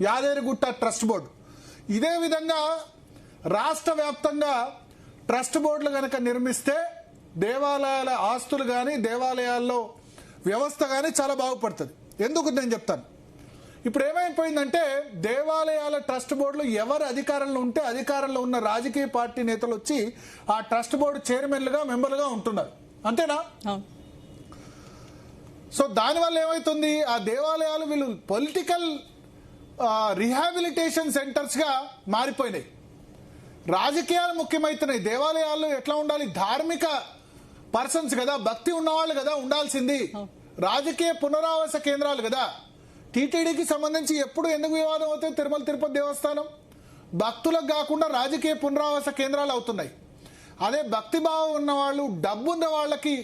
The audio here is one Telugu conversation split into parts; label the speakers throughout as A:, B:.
A: Yadagirigutta trust board. ఇదే విధంగా రాష్ట్ర వ్యాప్తంగా ట్రస్ట్ బోర్డులు కనుక నిర్మిస్తే దేవాలయాల ఆస్తులు కానీ దేవాలయాల్లో వ్యవస్థ కానీ చాలా బాగుపడుతుంది. ఎందుకు నేను చెప్తాను. ఇప్పుడు ఏమైపోయిందంటే దేవాలయాల ట్రస్ట్ బోర్డులు ఎవరు అధికారంలో ఉంటే అధికారంలో ఉన్న రాజకీయ పార్టీ నేతలు వచ్చి ఆ ట్రస్ట్ బోర్డు చైర్మన్లుగా మెంబర్లుగా ఉంటున్నారు. అంతేనా? సో దానివల్ల ఏమవుతుంది, ఆ దేవాలయాలు వీళ్ళు పొలిటికల్ రిహాబిలిటేషన్ సెంటర్స్ గా మారిపోయినాయి. రాజకీయాలు ముఖ్యమవుతున్నాయి. దేవాలయాలు ఎట్లా ఉండాలి, ధార్మిక పర్సన్స్ కదా, భక్తి ఉన్నవాళ్ళు కదా ఉండాల్సింది. రాజకీయ పునరావాస కేంద్రాలు కదా. టీటీడీకి సంబంధించి ఎప్పుడు ఎందుకు వివాదం అవుతాయి? తిరుమల తిరుపతి దేవస్థానం భక్తులకు కాకుండా రాజకీయ పునరావాస కేంద్రాలు అవుతున్నాయి. అదే భక్తిభావం ఉన్న వాళ్ళు, డబ్బున్న వాళ్ళకి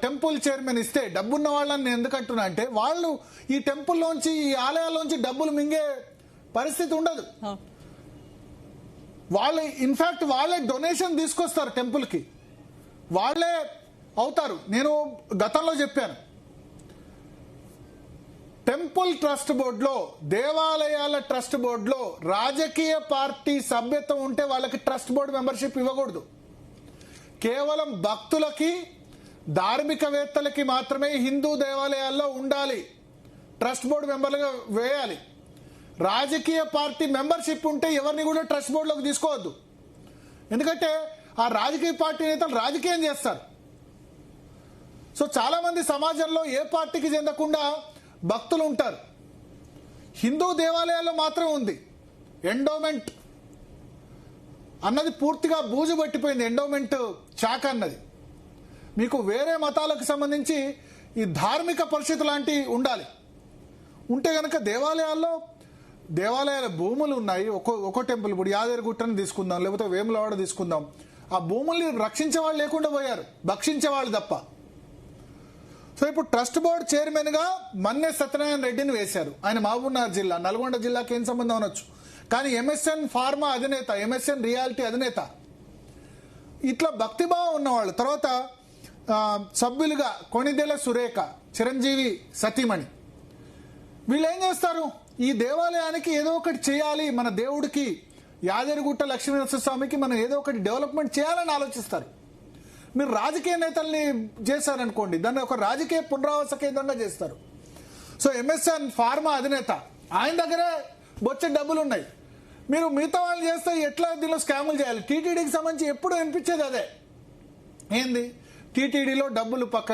A: టెంపుల్ చైర్మన్ ఇస్తే, డబ్బున్న వాళ్ళని నేను ఎందుకంటున్నా అంటే వాళ్ళు ఈ టెంపుల్లోంచి ఈ ఆలయాల్లోంచి డబ్బులు మింగే పరిస్థితి ఉండదు. వాళ్ళే ఇన్ఫాక్ట్ వాళ్ళే డొనేషన్ తీసుకొస్తారు టెంపుల్కి, వాళ్ళే అవుతారు. నేను గతంలో చెప్పాను, టెంపుల్ ట్రస్ట్ బోర్డులో, దేవాలయాల ట్రస్ట్ బోర్డులో రాజకీయ పార్టీ సభ్యత్వం ఉంటే వాళ్ళకి ట్రస్ట్ బోర్డు మెంబర్షిప్ ఇవ్వకూడదు. కేవలం భక్తులకి, ధార్మికవేత్తలకి మాత్రమే హిందూ దేవాలయాల్లో ఉండాలి, ట్రస్ట్ బోర్డు మెంబర్లుగా వేయాలి. రాజకీయ పార్టీ మెంబర్షిప్ ఉంటే ఎవరిని కూడా ట్రస్ట్ బోర్డులోకి తీసుకోవద్దు. ఎందుకంటే ఆ రాజకీయ పార్టీ నేతలు రాజకీయం చేస్తారు. సో చాలా మంది సమాజంలో ఏ పార్టీకి చెందకుండా భక్తులు ఉంటారు. హిందూ దేవాలయాల్లో మాత్రం ఉంది. ఎండోమెంట్ అన్నది పూర్తిగా బూజు పట్టిపోయింది. ఎండోమెంట్ శాఖ అన్నది మీకు వేరే మతాలకు సంబంధించి ఈ ధార్మిక పరిషత్ లాంటివి ఉండాలి. ఉంటే కనుక దేవాలయాల భూములు ఉన్నాయి. ఒక్కో టెంపుల్, ఇప్పుడు యాదగిరిగుట్టని తీసుకుందాం, లేకపోతే వేములవాడ తీసుకుందాం, ఆ భూముల్ని రక్షించే వాళ్ళు లేకుండా పోయారు, భక్షించే వాళ్ళు తప్ప. సో ఇప్పుడు ట్రస్ట్ బోర్డు చైర్మన్ గా మన్నె సత్యనారాయణ రెడ్డిని వేశారు. ఆయన మహబూబ్నగర్ జిల్లా, నల్గొండ జిల్లాకి ఏం సంబంధం అనొచ్చు, కానీ ఎంఎస్ఎన్ ఫార్మా అధినేత, ఎంఎస్ఎన్ రియాలిటీ అధినేత, ఇట్లా భక్తిభావం ఉన్నవాళ్ళు. తర్వాత సభ్యులుగా కొణిదెల సురేఖ, చిరంజీవి సతీమణి, వీళ్ళు ఏం చేస్తారు, ఈ దేవాలయానికి ఏదో ఒకటి చేయాలి, మన దేవుడికి యాదగిరిగుట్ట లక్ష్మీనరసింహస్వామికి మనం ఏదో ఒకటి డెవలప్మెంట్ చేయాలని ఆలోచిస్తారు. మీరు రాజకీయ నేతల్ని చేశారనుకోండి, దాన్ని ఒక రాజకీయ పునరావాస కేంద్రంగా చేస్తారు. సో ఎంఎస్ఎన్ ఫార్మా అధినేత, ఆయన దగ్గరే బొచ్చే డబ్బులు ఉన్నాయి. మీరు మిగతా వాళ్ళు చేస్తే ఎట్లా దీనిలో స్కాములు చేయాలి? టీటీడీకి సంబంధించి ఎప్పుడు వినిపించేది అదే. ఏంది, టీటీడీలో డబ్బులు పక్క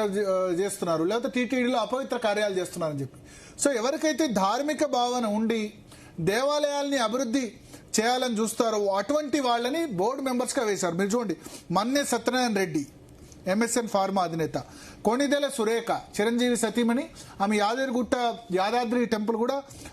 A: చేస్తున్నారు, లేకపోతే టీటీడీలో అపవిత్ర కార్యాలు చేస్తున్నారని చెప్పి. సో ఎవరికైతే ధార్మిక భావన ఉండి దేవాలయాల్ని అభివృద్ధి చేయాలని చూస్తారో అటువంటి వాళ్ళని బోర్డు మెంబర్స్గా వేశారు. మీరు చూడండి, మన్నె సత్యనారాయణ రెడ్డి ఎంఎస్ఎన్ ఫార్మా అధినేత, కొణిదెల సురేఖ చిరంజీవి సతీమణి, ఆమె యాదగిరిగుట్ట యాదాద్రి టెంపుల్ కూడా